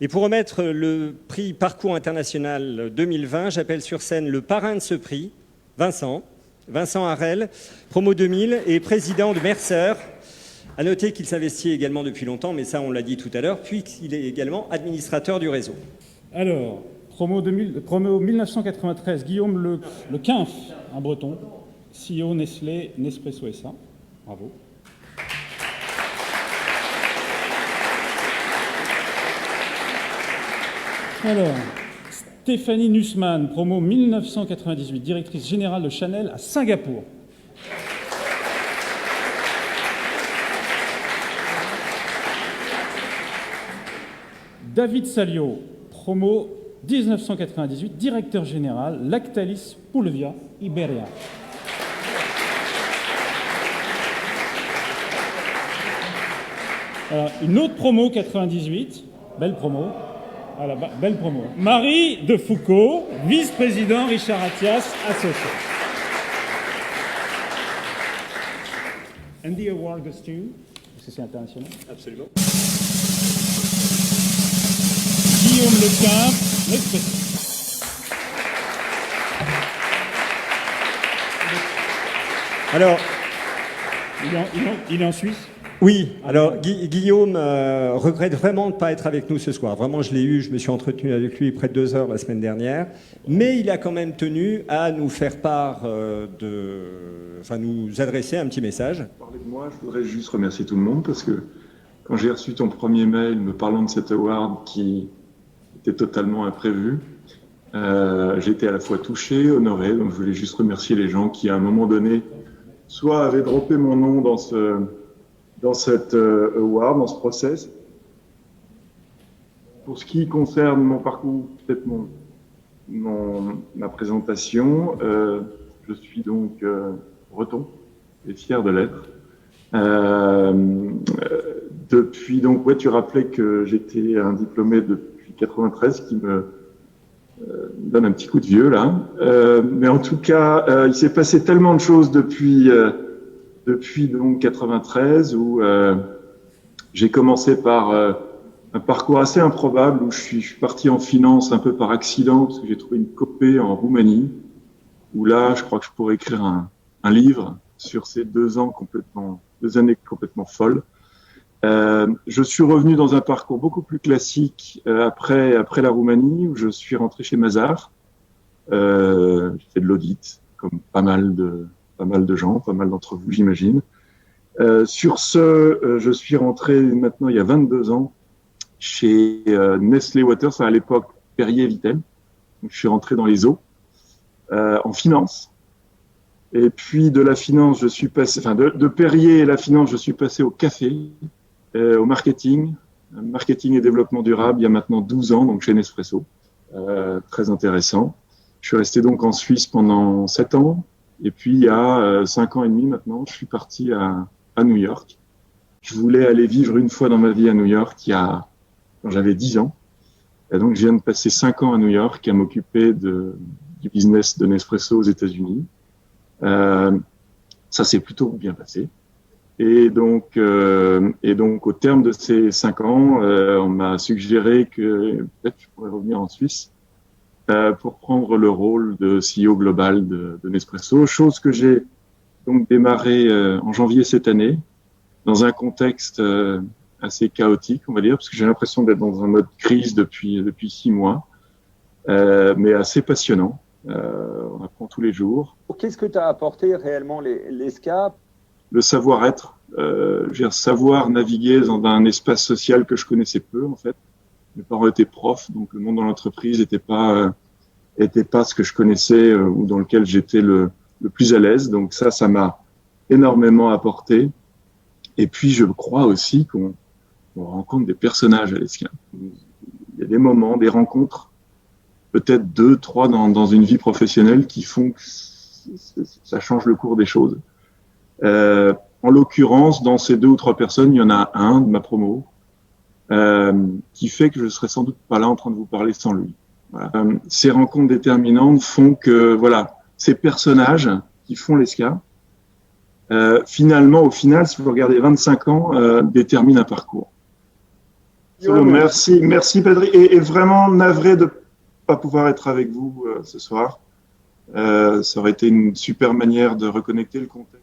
Et pour remettre le prix Parcours International 2020, j'appelle sur scène le parrain de ce prix, Vincent Harel, promo 2000 et président de Mercer. À noter qu'il s'investit également depuis longtemps, mais ça on l'a dit tout à l'heure, puisqu'il est également administrateur du réseau. Alors, promo 1993, Guillaume Le Quinf, un breton, CEO Nestlé, Nespresso SA. Bravo. Alors, Stéphanie Nussmann, promo 1998, directrice générale de Chanel à Singapour. David Salio, promo 1998, directeur général Lactalis Pulvia Iberia. Alors, une autre promo 98, belle promo. Voilà, belle promo. Marie de Foucault, vice-président Richard Attias, associé. And the award goes to, est-ce que c'est international? Absolument. Guillaume Le Quinf, Nespresso. Alors, il est en Suisse? oui, alors Guillaume regrette vraiment de ne pas être avec nous ce soir. Vraiment, je l'ai eu, je me suis entretenu avec lui près de 2 heures la semaine dernière. Mais il a quand même tenu à nous faire part nous adresser un petit message. Parler de moi, je voudrais juste remercier tout le monde parce que quand j'ai reçu ton premier mail me parlant de cet award qui était totalement imprévu, j'étais à la fois touché, honoré. Donc je voulais juste remercier les gens qui, à un moment donné, soit avaient droppé mon nom dans cet award, dans ce process. Pour ce qui concerne mon parcours, peut-être ma présentation, je suis donc breton et fier de l'être. Depuis, donc, ouais, tu rappelais que j'étais un diplômé depuis 93, qui me donne un petit coup de vieux, là. Mais en tout cas, il s'est passé tellement de choses depuis donc 93 où j'ai commencé par un parcours assez improbable où je suis parti en finance un peu par accident parce que j'ai trouvé une copée en Roumanie où là je crois que je pourrais écrire un livre sur ces 2 années complètement folles. Je suis revenu dans un parcours beaucoup plus classique après la Roumanie où je suis rentré chez Mazars. J'ai fait de l'audit comme pas mal de gens, pas mal d'entre vous, j'imagine. Sur ce, je suis rentré maintenant il y a 22 ans chez Nestlé Waters, à l'époque Perrier Vittel. Donc, je suis rentré dans les eaux, en finance. Et puis de la finance, je suis passé, de Perrier et la finance, je suis passé au café, au marketing et développement durable, il y a maintenant 12 ans, donc chez Nespresso. Très intéressant. Je suis resté donc en Suisse pendant 7 ans. Et puis, il y a 5 ans et demi maintenant, je suis parti à New York. Je voulais aller vivre une fois dans ma vie à New York quand j'avais 10 ans. Et donc, je viens de passer 5 ans à New York à m'occuper du business de Nespresso aux États-Unis. Ça s'est plutôt bien passé. Et donc, au terme de ces 5 ans, on m'a suggéré que peut-être je pourrais revenir en Suisse pour prendre le rôle de CEO global de Nespresso, chose que j'ai donc démarré en janvier cette année, dans un contexte assez chaotique, on va dire, parce que j'ai l'impression d'être dans un mode crise depuis 6 mois, mais assez passionnant. On apprend tous les jours. Qu'est-ce que t'as apporté réellement l'ESCA? Le savoir-être, savoir naviguer dans un espace social que je connaissais peu, en fait. Mes parents étaient profs, donc le monde dans l'entreprise était pas ce que je connaissais ou dans lequel j'étais le plus à l'aise. Donc ça m'a énormément apporté. Et puis je crois aussi qu'on rencontre des personnages à l'ESCA. Il y a des moments, des rencontres, peut-être 2, 3 dans une vie professionnelle qui font que ça change le cours des choses. En l'occurrence, dans ces 2 ou 3 personnes, il y en a un de ma promo qui fait que je serais sans doute pas là en train de vous parler sans lui. Voilà. Ces rencontres déterminantes font que ces personnages qui font l'ESCA, au final, si vous regardez 25 ans, déterminent un parcours. Merci Pedri, et vraiment navré de pas pouvoir être avec vous ce soir. Ça aurait été une super manière de reconnecter le contexte.